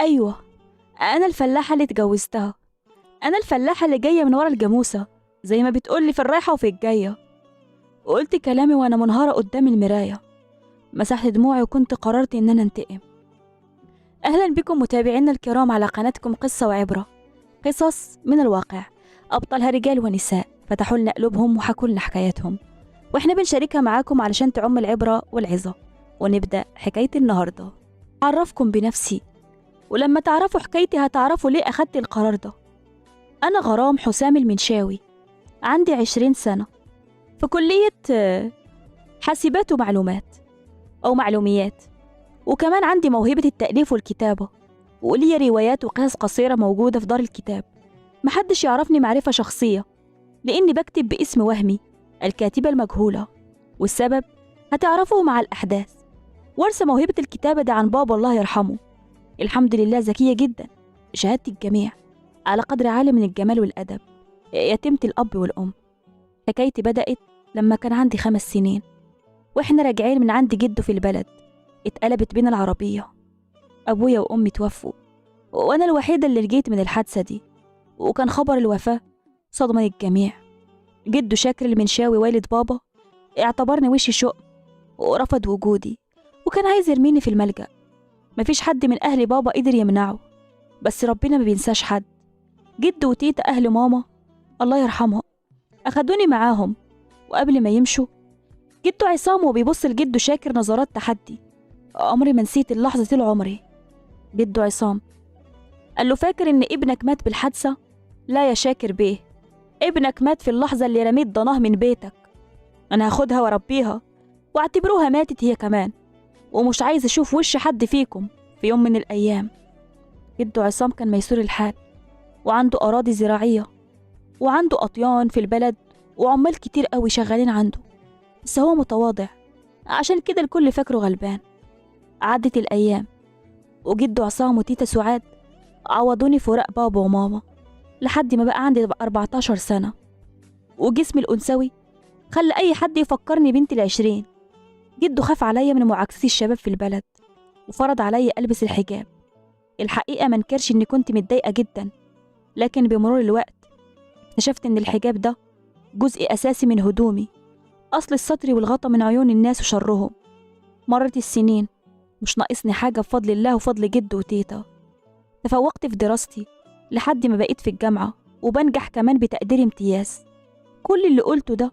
أيوة، أنا الفلاحة اللي اتجوزتها. أنا الفلاحة اللي جاية من ورا الجاموسة، زي ما بتقولي في الرايحة وفي الجاية. وقلت كلامي وأنا منهارة قدام المراية، مسحت دموعي وكنت قررت إن أنا أنتقم. أهلا بكم متابعينا الكرام على قناتكم قصة وعبرة، قصص من الواقع، أبطالها رجال ونساء فتحوا لنا قلوبهم وحكوا لنا حكاياتهم، وإحنا بنشاركها معاكم علشان تعم العبرة والعظة. ونبدأ حكاية النهاردة. أعرفكم بنفسي، ولما تعرفوا حكايتي هتعرفوا ليه أخدت القرار ده. أنا غرام حسام المنشاوي، عندي 20 سنة، في كلية حاسبات ومعلومات أو معلوميات، وكمان عندي موهبة التأليف والكتابة، وليا روايات وقصص قصيرة موجودة في دار الكتاب. محدش يعرفني معرفة شخصية لأني بكتب باسم وهمي، الكاتبة المجهولة، والسبب هتعرفوه مع الأحداث. وارثة موهبة الكتابة دي عن بابا الله يرحمه، الحمد لله ذكية جدا بشهادة الجميع، على قدر عالي من الجمال والأدب، يتيمة الأب والأم. حكايتي بدأت لما كان عندي 5 سنين، وإحنا راجعين من عند جده في البلد، اتقلبت بينا العربية. أبويا وأمي توفوا، وأنا الوحيدة اللي رجيت من الحادثة دي، وكان خبر الوفاة صدمة الجميع. جده شاكر المنشاوي والد بابا اعتبرني وشي شق ورفض وجودي، وكان عايز يرميني في الملجأ. مفيش حد من أهل بابا قدر يمنعه، بس ربنا ما بينساش حد. جد وتيتا أهل ماما الله يرحمها أخدوني معاهم، وقبل ما يمشوا جده عصام وبيبص لجده شاكر نظرات تحدي. عمري ما نسيت اللحظة طول عمري. جده عصام قال له: فاكر إن ابنك مات بالحادثة؟ لا يا شاكر بيه، ابنك مات في اللحظة اللي رميت ضناه من بيتك. أنا هاخدها واربيها واعتبروها ماتت هي كمان، ومش عايز أشوف وش حد فيكم في يوم من الأيام. جده عصام كان ميسور الحال، وعنده أراضي زراعية، وعنده أطيان في البلد، وعمال كتير قوي شغالين عنده، بس هو متواضع، عشان كده الكل فاكره غلبان. عدت الأيام، وجده عصام وتيتا سعاد عوضوني فراق بابا وماما لحد ما بقى عندي 14 سنة، وجسمي الأنثوي خلى أي حد يفكرني بنت ال20. جده خاف عليا من معاكسي الشباب في البلد، وفرض عليا ألبس الحجاب. الحقيقة منكرش إني كنت متضايقة جدا، لكن بمرور الوقت اكتشفت إن الحجاب ده جزء أساسي من هدومي، أصل الستر والغطا من عيون الناس وشرهم. مرت السنين، مش ناقصني حاجة بفضل الله وفضل جد وتيتا. تفوقت في دراستي لحد ما بقيت في الجامعة، وبنجح كمان بتقدير امتياز. كل اللي قلته ده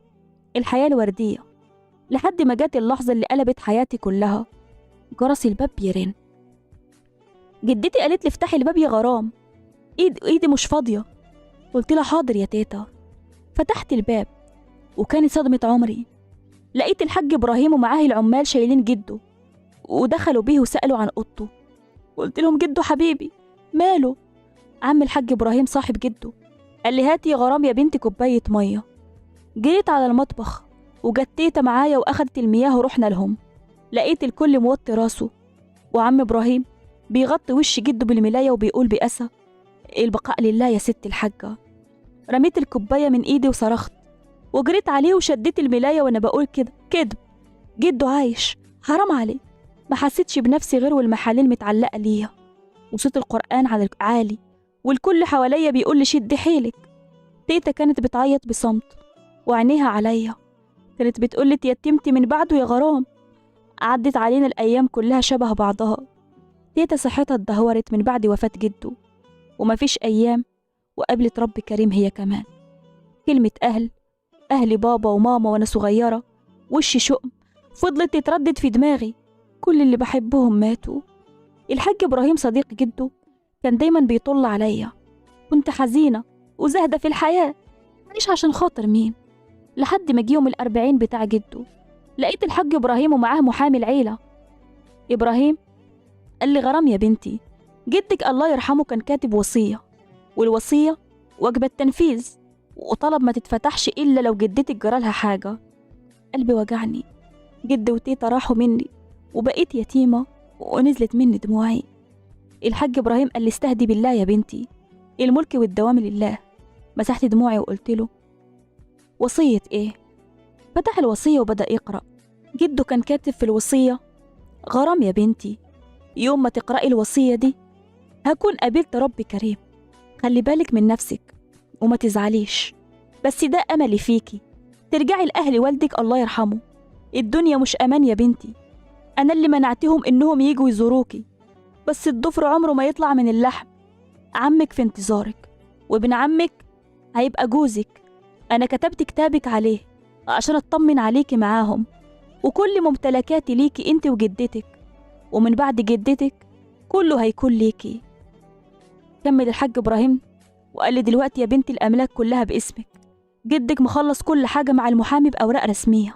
الحياة الوردية، لحد ما جات اللحظة اللي قلبت حياتي كلها. جرس الباب بيرن، جدتي قالت لي: افتحي الباب يا غرام، ايدي مش فاضية. قلت لها: حاضر يا تيتا. فتحت الباب، وكانت صدمة عمري. لقيت الحاج إبراهيم ومعاه العمال شايلين جده، ودخلوا بيه وسألوا عن أوضته. قلت لهم: جده حبيبي ماله؟ عم الحاج إبراهيم صاحب جده قال لي: هاتي يا غرام يا بنتي كوباية مية. جريت على المطبخ، وجت تيتا معايا وأخدت المياه ورحنا لهم. لقيت الكل موطي راسه، وعم إبراهيم بيغطي وش جده بالملاية وبيقول بأسى: البقاء لله يا ست الحاجة. رميت الكوباية من إيدي وصرخت، وجريت عليه وشديت الملاية وأنا بقول كده: كدب، جده عايش، حرام عليه. ما حسيتش بنفسي غير والمحاليل متعلقة ليا، وصوت القرآن على عالي، والكل حواليا بيقول لي: شد حيلك. تيتا كانت بتعيط بصمت، وعينيها عليا، كانت بتقول لي: اتيتمتي من بعده يا غرام. عدت علينا الأيام كلها شبه بعضها. تيتا صحتها اتدهورت من بعد وفاة جده، ومفيش أيام وقابلت رب كريم هي كمان. كلمة أهل بابا وماما وأنا صغيرة وشي شؤم فضلت تتردد في دماغي. كل اللي بحبهم ماتوا. الحاج إبراهيم صديق جده كان دايما بيطل عليا. كنت حزينة وزاهدة في الحياة، مش عشان خاطر مين. لحد ما جه يوم ال40 بتاع جده، لقيت الحاج إبراهيم ومعاه محامي العيلة. إبراهيم قال لي: غرام يا بنتي، جدك الله يرحمه كان كاتب وصية، والوصية واجبة التنفيذ، وطلب ما تتفتحش إلا لو جدتك جرالها حاجة. قلبي وجعني. جد وتيتا راحوا مني، وبقيت يتيمة، ونزلت مني دموعي. الحاج إبراهيم قال لي: استهدي بالله يا بنتي، الملك والدوام لله. مسحت دموعي وقلت له: وصية إيه؟ فتح الوصية وبدأ يقرأ. جده كان كاتب في الوصية: غرام يا بنتي، يوم ما تقرأي الوصية دي هكون قابلت رب كريم. خلي بالك من نفسك وما تزعليش، بس ده أملي فيكي، ترجعي لأهل والدك الله يرحمه. الدنيا مش أمان يا بنتي، أنا اللي منعتهم إنهم يجوا يزوروكي، بس الضفر عمره ما يطلع من اللحم. عمك في انتظارك، وابن عمك هيبقى جوزك. أنا كتبت كتابك عليه عشان أطمن عليكي معاهم، وكل ممتلكاتي ليكي انت وجدتك، ومن بعد جدتك كله هيكون ليكي. كمل الحاج إبراهيم وقال لي دلوقتي يا بنتي الأملاك كلها باسمك، جدك مخلص كل حاجة مع المحامي بأوراق رسمية.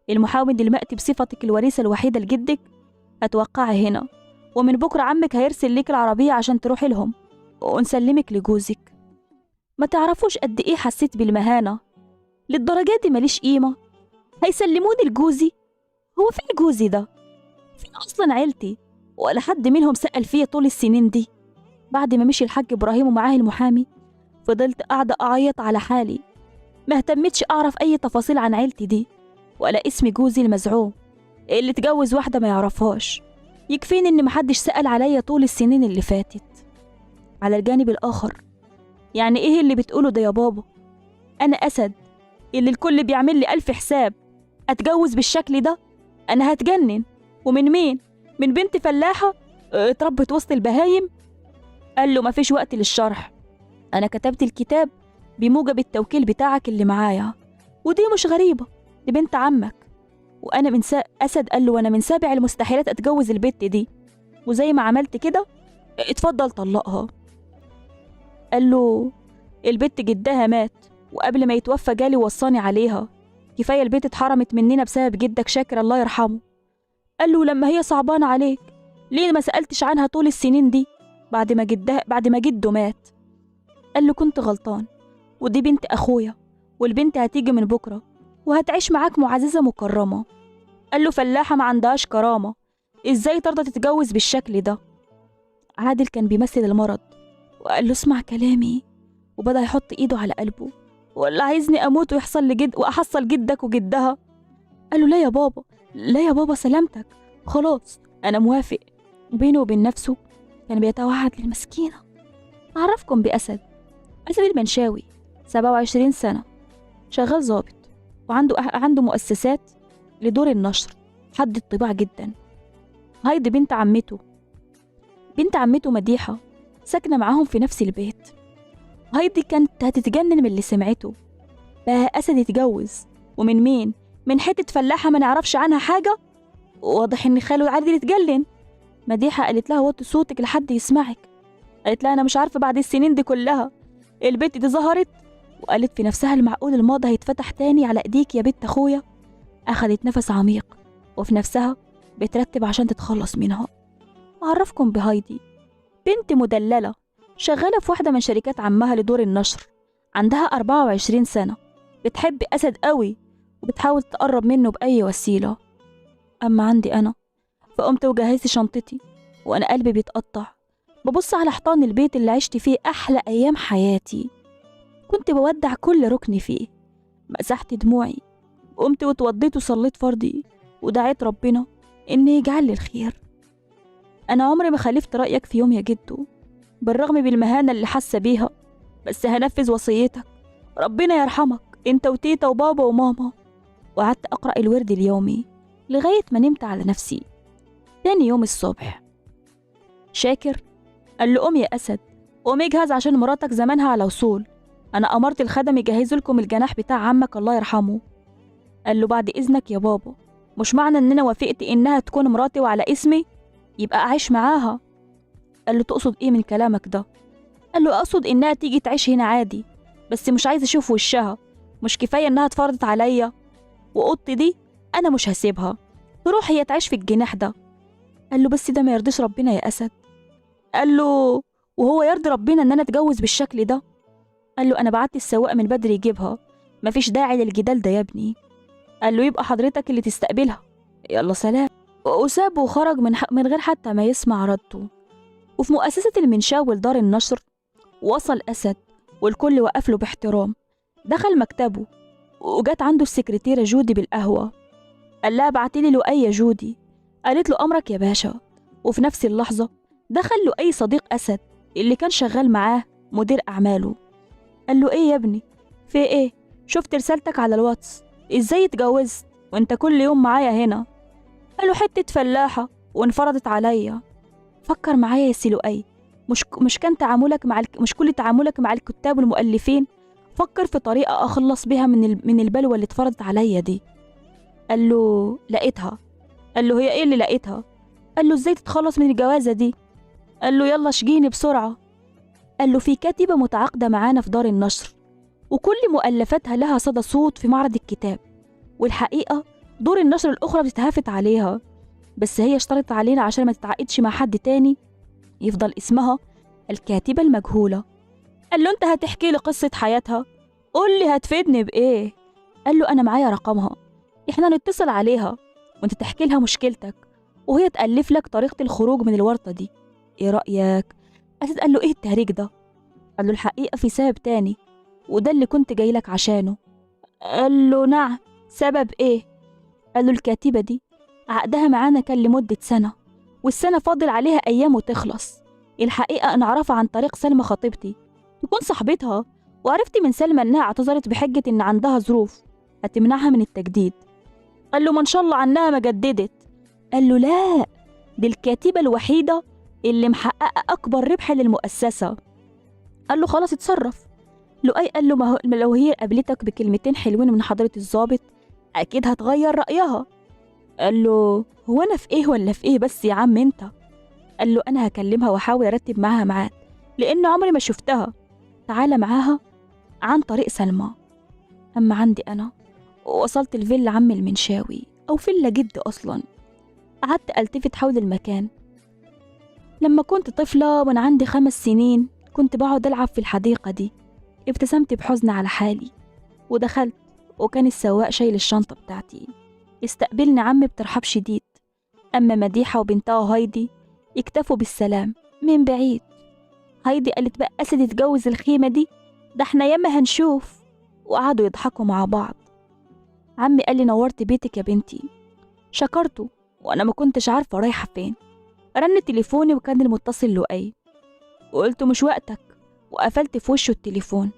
المحامي دلوقتي بصفتك الوريثة الوحيدة لجدك هتوقعي هنا، ومن بكرة عمك هيرسل ليك العربية عشان تروحي لهم ونسلمك لجوزك. ما تعرفوش قد إيه حسيت بالمهانة، للدرجة دي ماليش قيمة؟ هيسلموني لجوزي؟ هو فين جوزي ده؟ فين أصلا عيلتي؟ ولا حد منهم سأل فيا طول السنين دي؟ بعد ما مشي الحاج إبراهيم ومعاه المحامي فضلت قاعدة أعيط على حالي، ما اهتمتش أعرف أي تفاصيل عن عيلتي دي ولا اسم جوزي المزعوم اللي اتجوز واحدة ما يعرفهاش. يكفيني إن محدش سأل عليا طول السنين اللي فاتت. على الجانب الآخر، يعني إيه اللي بتقوله ده يا بابا؟ أنا أسد اللي الكل بيعمل لي ألف حساب أتجوز بالشكل ده؟ أنا هتجنن. ومن مين؟ من بنت فلاحة اتربت وسط البهايم؟ قال له مفيش وقت للشرح، أنا كتبت الكتاب بموجب التوكيل بتاعك اللي معايا، ودي مش غريبة، دي بنت عمك. وأنا من أسد قال له وأنا من سابع المستحيلات أتجوز البت دي، وزي ما عملت كده اتفضل طلقها. قال له البت جدها مات، وقبل ما يتوفى جالي وصاني عليها، كفاية البت اتحرمت مننا بسبب جدك شاكر الله يرحمه. قال له لما هي صعبانة عليك ليه ما سألتش عنها طول السنين دي بعد ما جده مات؟ قال له كنت غلطان، ودي بنت أخويا، والبنت هتيجي من بكرة وهتعيش معاك معززة مكرمة. قال له فلاحة ما عندهاش كرامة، ازاي ترضى تتجوز بالشكل ده؟ عادل كان بيمثل المرض وقال له اسمع كلامي، وبدأ يحط ايده على قلبه. ولا عايزني اموت واحصل جدك وجدها؟ قال له لا يا بابا، لا يا بابا، سلامتك، خلاص انا موافق. بينه وبين نفسه كان بيتوعد للمسكينة. أعرفكم بأسد. أسد المنشاوي، 27 سنة، شغال ضابط، وعنده مؤسسات لدور النشر، حد الطباع جدا. هايدي بنت عمته مديحة ساكنة معاهم في نفس البيت. هايدي كانت هتتجنن من اللي سمعته، بقى أسد يتجوز، ومن مين؟ من حتة فلاحة ما نعرفش عنها حاجة. واضح إن خاله عادل اتجلن. مديحة قالت لها وطي صوتك لحد يسمعك. قالت لها أنا مش عارفة بعد السنين دي كلها البت دي ظهرت. وقالت في نفسها المعقول الماضي هيتفتح تاني على ايديك يا بنت اخويا؟ اخدت نفس عميق وفي نفسها بترتب عشان تتخلص منها. اعرفكم بهايدي، بنت مدللة شغالة في واحدة من شركات عمها لدور النشر، عندها 24 سنة، بتحب أسد قوي وبتحاول تقرب منه بأي وسيلة. أما عندي أنا فقمت وجهزت شنطتي وأنا قلبي بيتقطع، ببص على حيطان البيت اللي عشت فيه أحلى أيام حياتي. كنت بودع كل ركن فيه. مسحت دموعي، قمت واتوضيت وصليت فرضي ودعيت ربنا إن يجعل لي الخير. أنا عمري ما خالفت رأيك في يوم يا جدو، بالرغم بالمهانة اللي حاسة بيها، بس هنفذ وصيتك، ربنا يرحمك انت وتيتا وبابا وماما. وقعدت أقرأ الورد اليومي لغاية ما نمت على نفسي. تاني يوم الصبح شاكر قال له قوم يا أسد، قوم اجهز عشان مراتك زمانها على وصول، أنا أمرت الخدم يجهزوا لكم الجناح بتاع عمك الله يرحمه. قال له بعد إذنك يا بابا، مش معنى إن أنا وافقت إنها تكون مراتي وعلى اسمي يبقى أعيش معاها. قال له تقصد إيه من كلامك ده؟ قال له أقصد إنها تيجي تعيش هنا عادي، بس مش عايز أشوف وشها، مش كفاية إنها اتفرضت عليا؟ وأوضتي دي أنا مش هسيبها، تروح هي تعيش في الجناح ده. قال له بس ده ما يرضيش ربنا يا أسد. قال له وهو يرضي ربنا إن أنا أتجوز بالشكل ده؟ قال له أنا بعت السواق من بدري يجيبها، مفيش داعي للجدال ده يا ابني. قال له يبقى حضرتك اللي تستقبلها، يلا سلام. وسابه وخرج من غير حتى ما يسمع رده. وفي مؤسسة المنشاوي لدار النشر وصل أسد والكل وقف له باحترام. دخل مكتبه وجات عنده السكرتيرة جودي بالقهوة. قال لها بعتيلي لؤي يا جودي. قالت له أمرك يا باشا. وفي نفس اللحظة دخل له أي صديق أسد اللي كان شغال معاه مدير أعماله. قال له: إيه يا ابني، في إيه؟ شفت رسالتك على الواتس، إزاي اتجوزت وإنت كل يوم معايا هنا؟ قال له: حتة فلاحة وانفرضت عليا. فكر معايا يا سلوقي، مش كل تعاملك مع الكتاب والمؤلفين. فكر في طريقة أخلص بيها من البلوى اللي اتفرضت عليا دي. قال له: لقيتها. قال له: هي إيه اللي لقيتها؟ قال له: إزاي تتخلص من الجوازة دي؟ قال له: يلا اشجيني بسرعة. قال له: في كاتبة متعاقدة معانا في دار النشر، وكل مؤلفاتها لها صدى صوت في معرض الكتاب، والحقيقة دور النشر الأخرى بتتهافت عليها، بس هي اشترطت علينا عشان ما تتعاقدش مع حد تاني يفضل اسمها الكاتبة المجهولة. قال له: انت هتحكي لي قصة حياتها؟ قول لي هتفيدني بإيه؟ قال له: أنا معايا رقمها، احنا نتصل عليها وانت تحكي لها مشكلتك وهي تألف لك طريقة الخروج من الورطة دي، ايه رأيك؟ أسد قال له: ايه التهريج ده؟ قال له: الحقيقة في سبب تاني، وده اللي كنت جاي لك عشانه. قال له: نعم، سبب ايه؟ قال له: الكاتبة دي عقدها معانا كان لمدة سنة، والسنة فاضل عليها أيام وتخلص. الحقيقة أنا أعرفها عن طريق سلمى خطيبتي، تكون صاحبتها، وعرفت من سلمى إنها اعتذرت بحجة إن عندها ظروف هتمنعها من التجديد. قال له: ما إن شاء الله عنها ما جددت. قال له: لا، دي الكاتبة الوحيدة اللي محققة أكبر ربح للمؤسسة. قال له: خلاص اتصرف. لؤي قال له: ما لو هي قابلتك بكلمتين حلوين من حضرة الضابط أكيد هتغير رأيها. قال له: هو أنا في إيه ولا في إيه بس يا عم أنت؟ قال له: أنا هكلمها وأحاول أرتب معاها ميعاد، لأن عمري ما شفتها. تعالى معاها عن طريق سلمى. أما عندي أنا، وصلت الفيلا عم المنشاوي أو فيلا جد أصلا. قعدت ألتفت حول المكان. لما كنت طفلة وأنا عندي 5 سنين كنت بقعد ألعب في الحديقة دي. ابتسمت بحزن على حالي ودخلت، وكان السواق شايل الشنطة بتاعتي. استقبلني عمي بترحاب شديد، أما مديحة وبنتها هايدي يكتفوا بالسلام من بعيد. هايدي قالت: بقى أسد يتجوز الخيمة دي؟ ده احنا ياما هنشوف. وقعدوا يضحكوا مع بعض. عمي قال لي: نورت بيتك يا بنتي. شكرته وأنا ما كنتش عارفة رايحة فين. رن تليفوني وكان المتصل لؤي، وقلت: مش وقتك، وقفلت في وشه التليفون.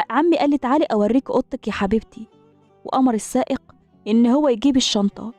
عمي قال لي: تعالي أوريك أوضتك يا حبيبتي. وأمر السائق إن هو يجيب الشنطة